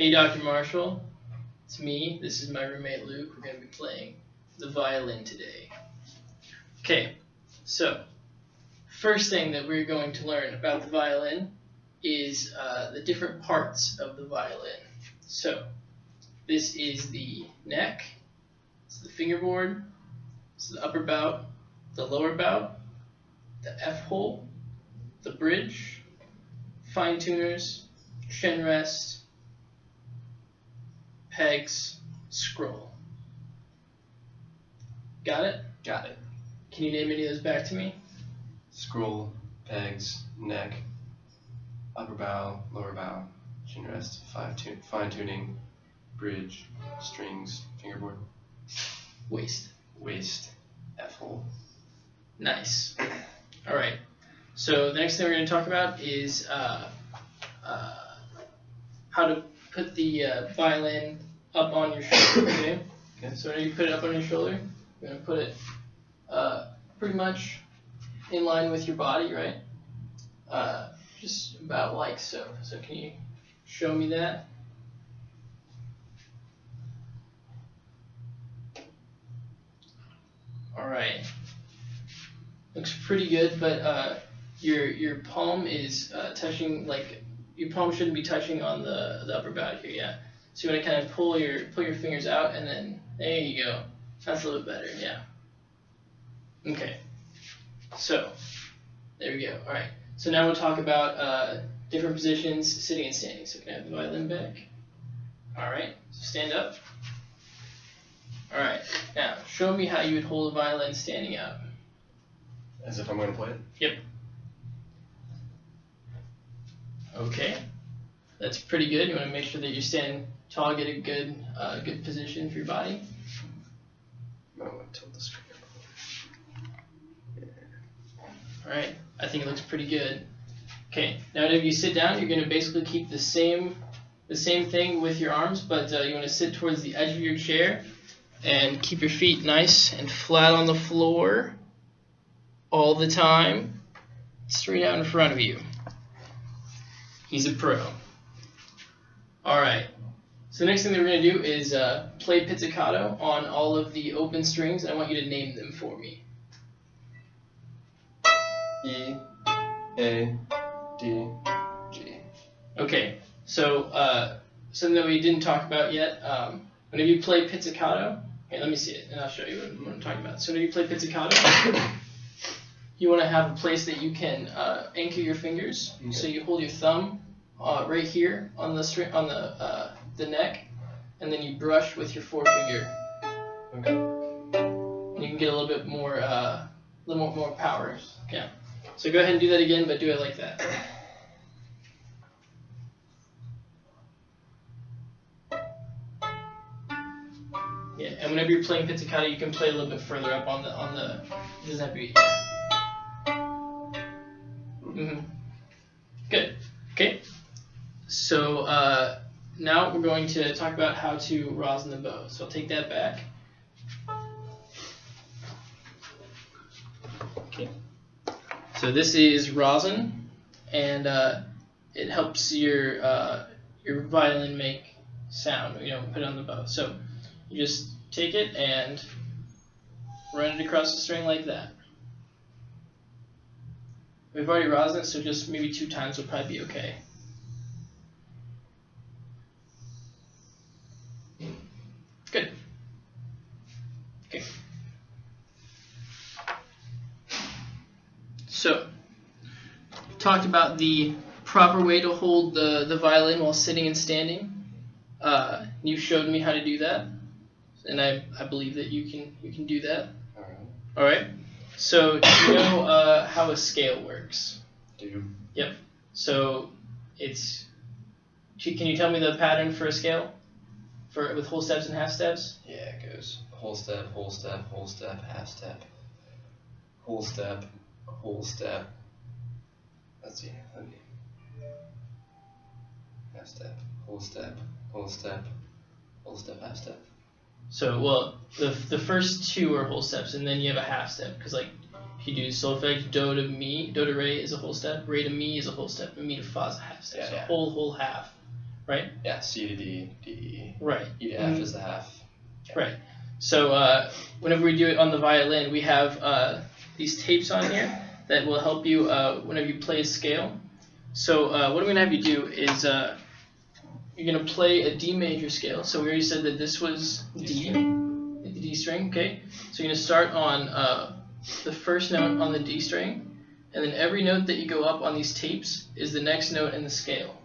Hey, Dr. Marshall. It's me. This is my roommate Luke. We're going to be playing the violin today. Okay, so first thing that we're going to learn about the violin is the different parts of the violin. So this is the neck, it's the fingerboard, it's the upper bout, the lower bout, the F hole, the bridge, fine tuners, chin rest, pegs, scroll. Got it? Got it. Can you name any of those back to me? Scroll, pegs, neck, upper bow, lower bow, chin rest, fine tuning, bridge, strings, fingerboard, Waist. waist, F hole. Nice. All right. So the next thing we're going to talk about is how to put the violin up on your shoulder. Okay. Okay. So when you put it up on your shoulder, you're going to put it pretty much in line with your body, right? Just about like so. So can you show me that? All right. Looks pretty good, but your palm is touching, like your palm shouldn't be touching on the upper bout here, yeah. So you want to kind of pull your fingers out, and then there you go. That's a little bit better, yeah. Okay. So there we go. All right. So now we'll talk about different positions, sitting and standing. So can I have the violin back? All right. So stand up. All right. Now show me how you would hold a violin standing up. As if I'm going to play it? Yep. Okay. That's pretty good. You want to make sure that you're standing tall, get a good position for your body. I want to tilt the screen. All right. I think it looks pretty good. Okay. Now if you sit down, you're going to basically keep the same thing with your arms, but you want to sit towards the edge of your chair and keep your feet nice and flat on the floor all the time, straight out in front of you. He's a pro. All right. So the next thing that we're going to do is play pizzicato on all of the open strings. I want you to name them for me. E, A, D, G. Okay. So something that we didn't talk about yet. Whenever you play pizzicato, okay, let me see it, and I'll show you what I'm talking about. So whenever you play pizzicato, you want to have a place that you can anchor your fingers. Okay. So you hold your thumb right here on the string, on the neck, and then you brush with your forefinger. Okay. And you can get a little more power. Yeah. So go ahead and do that again, but do it like that. Yeah. And whenever you're playing pizzicato, you can play a little bit further up on the. It doesn't have to be. Mm-hmm. Good. Okay. So now we're going to talk about how to rosin the bow. So I'll take that back. Okay. So this is rosin, and it helps your violin make sound. Put it on the bow. So you just take it and run it across the string like that. We've already rosin it, so just maybe 2 times will probably be okay. Good. Okay. So, we talked about the proper way to hold the violin while sitting and standing. You showed me how to do that, and I believe that you can do that. All right. All right. So, do you know how a scale works? Do. Yep. So, can you tell me the pattern for a scale? With whole steps and half steps? Yeah, it goes whole step, whole step, whole step, half step, whole step, whole step. Let's see. Half step, whole step, whole step, whole step, half step. So, well, the first 2 are whole steps, and then you have a half step, because like if you do solfege, do to mi, do to re is a whole step, re to mi is a whole step, and mi to fa is a half step. Yeah, so whole half, right? Yeah, C to D, D to E. Right. E to F is the half. Okay. Right. So whenever we do it on the violin, we have these tapes on here that will help you whenever you play a scale. So what I'm going to have you do is you're going to play a D major scale. So we already said that this was D, the D string, okay? So you're going to start on the first note on the D string, and then every note that you go up on these tapes is the next note in the scale.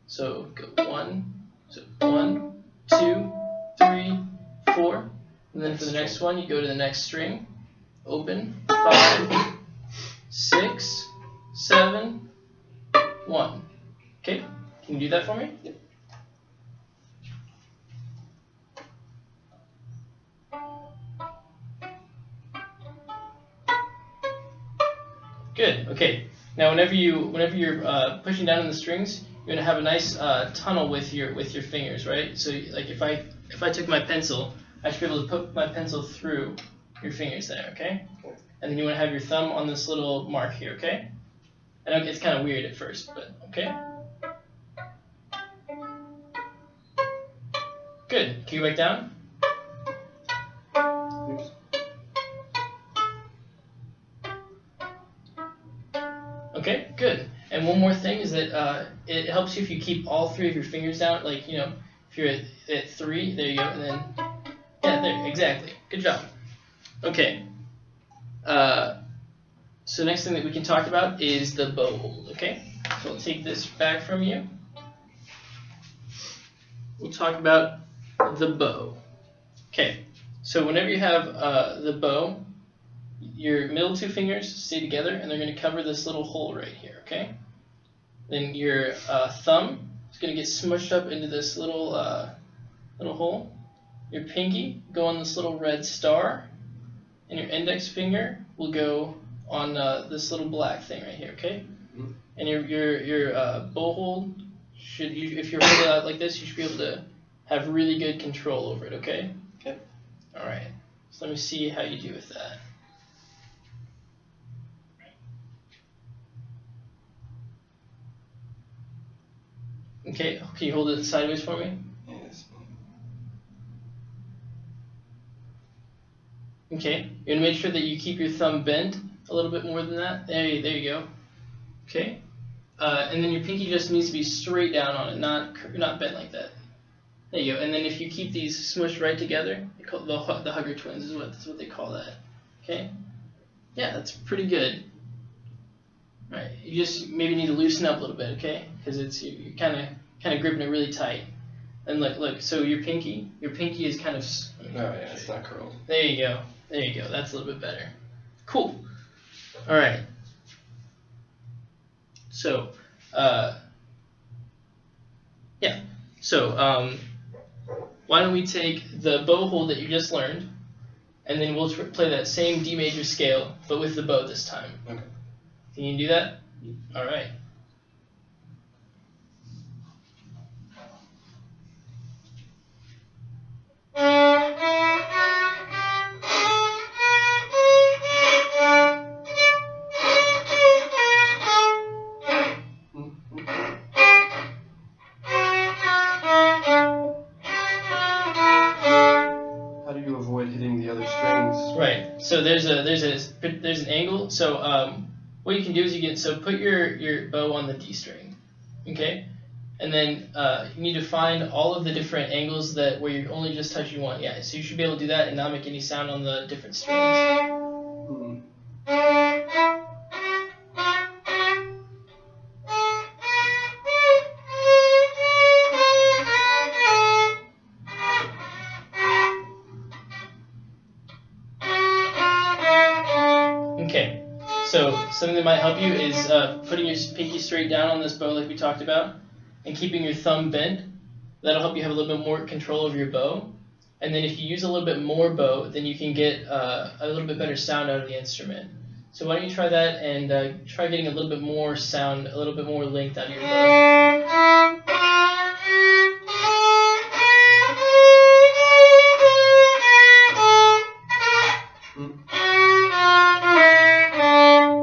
So go 1, 2, 3, 4, and then for the next one you go to the next string, open, 5, 6, 7, 1. Okay, can you do that for me? Yep. Good. Okay. Now, whenever you're pushing down on the strings, you're gonna have a nice tunnel with your fingers, right? So, like if I took my pencil, I should be able to put my pencil through your fingers there, okay? And then you want to have your thumb on this little mark here, okay? And it's kind of weird at first, but okay. Good. Can you go back down? Okay, good. And one more thing is that it helps you if you keep all three of your fingers down. Like, you know, if you're at 3, there you go, and then, yeah, there, exactly. Good job. Okay. So next thing that we can talk about is the bow hold, okay? So I'll take this back from you. We'll talk about the bow. Okay, so whenever you have the bow, your middle 2 fingers stay together and they're going to cover this little hole right here, okay? Then your thumb is going to get smushed up into this little hole. Your pinky go on this little red star, and your index finger will go on this little black thing right here, okay? Mm-hmm. And your bow hold if you're holding it out like this, you should be able to have really good control over it, okay? Okay. All right. So let me see how you do with that. Okay, can you hold it sideways for me? Yes. Okay, you're gonna make sure that you keep your thumb bent a little bit more than that. There you go. Okay, and then your pinky just needs to be straight down on it, not bent like that. There you go. And then if you keep these smushed right together, they call the hugger twins that's what they call that. Okay, yeah, that's pretty good. All right, you just maybe need to loosen up a little bit, okay? Because you're kind of gripping it really tight. And look. So your pinky is kind of. Oh yeah, it's not curled. There you go. That's a little bit better. Cool. All right. So, yeah. So, why don't we take the bow hold that you just learned, and then we'll play that same D major scale, but with the bow this time. Okay. Can you do that? All right. How do you avoid hitting the other strings? Right. So there's an angle. So what you can do is put your bow on the D string, okay, and then you need to find all of the different angles where you're only just touching one. Yeah. So you should be able to do that and not make any sound on the different strings. Mm-hmm. Okay, so something that might help you is putting your pinky straight down on this bow like we talked about and keeping your thumb bent. That'll help you have a little bit more control over your bow. And then if you use a little bit more bow, then you can get a little bit better sound out of the instrument. So why don't you try that and try getting a little bit more sound, a little bit more length out of your bow.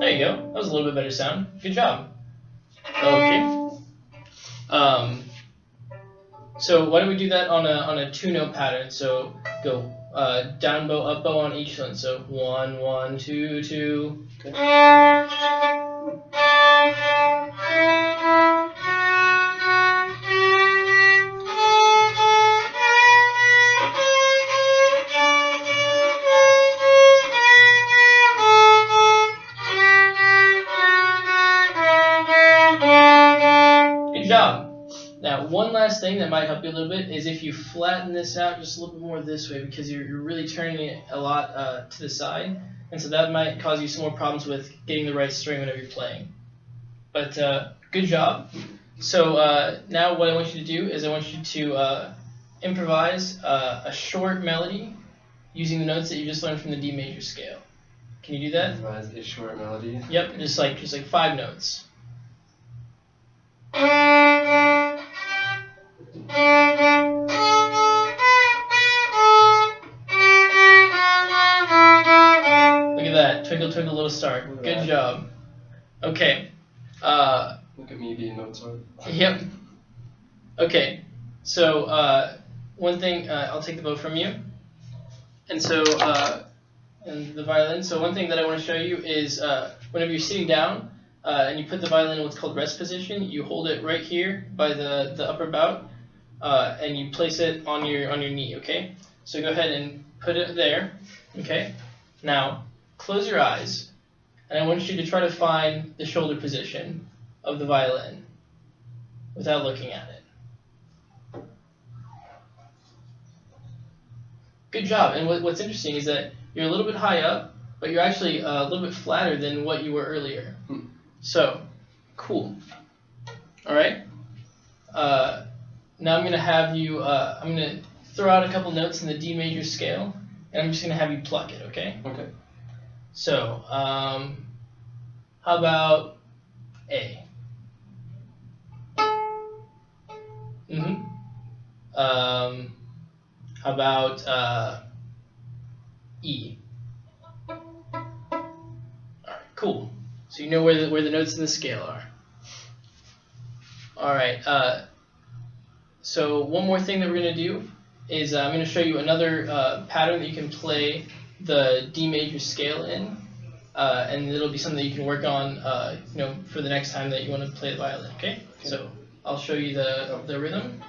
There you go. That was a little bit better sound. Good job. Okay. So why don't we do that on a 2-note pattern? So go down bow, up bow on each one. So 1, 1, 2, 2. Okay. Good job. Now, one last thing that might help you a little bit is if you flatten this out just a little bit more this way, because you're really turning it a lot to the side, and so that might cause you some more problems with getting the right string whenever you're playing. But good job. So now what I want you to do is I want you to improvise a short melody using the notes that you just learned from the D major scale. Can you do that? Improvise a short melody. Yep, just like 5 notes. Look at that. Twinkle, twinkle, little star. Good job. Okay. Look at me being Mozart. Yep. Okay. So, one thing, I'll take the bow from you. And so, and the violin. So one thing that I want to show you is whenever you're sitting down and you put the violin in what's called rest position, you hold it right here by the upper bout and you place it on your knee, okay? So go ahead and put it there, okay? Now, close your eyes, and I want you to try to find the shoulder position of the violin without looking at it. Good job. And what's interesting is that you're a little bit high up, but you're actually a little bit flatter than what you were earlier. So, cool. All right. Now I'm going to have you, I'm going to throw out a couple notes in the D major scale, and I'm just going to have you pluck it, okay? Okay. So, how about A? How about E? Alright, cool. So you know where the notes in the scale are. Alright, so one more thing that we're going to do is I'm going to show you another pattern that you can play the D major scale in, and it'll be something that you can work on for the next time that you want to play the violin, okay? So I'll show you the rhythm.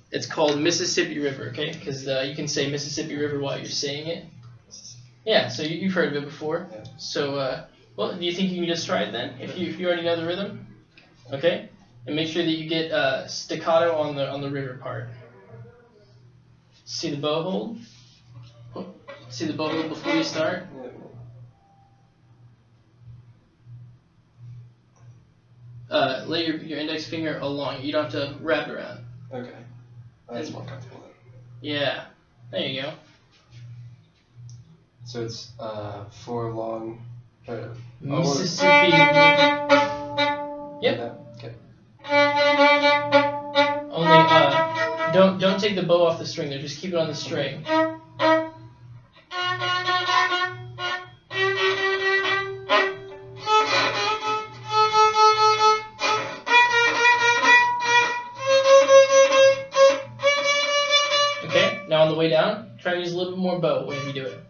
It's called Mississippi River, okay? Because you can say Mississippi River while you're saying it. Yeah, so you've heard of it before. Yeah. So, well, do you think you can just try it then, if you already know the rhythm? Okay, and make sure that you get staccato on the river part. See the bow hold? See the bow hold before you start? Lay your index finger along. You don't have to wrap it around. Okay. That's more comfortable then. Yeah. There you go. So it's 4 long. Mississippi. Yep. Okay. Only don't take the bow off the string there. Just keep it on the string. Okay. Now on the way down, try and use a little bit more bow whenever you do it.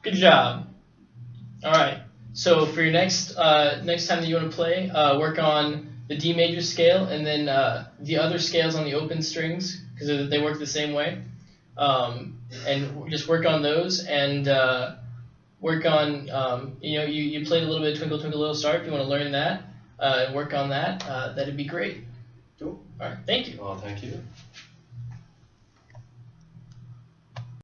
Good job. All right. So for your next time that you want to play, work on the D major scale and then the other scales on the open strings because they work the same way. And just work on those and work on you played a little bit of Twinkle Twinkle Little Star. If you want to learn that and work on that, that'd be great. Cool. All right. Thank you. Well, thank you.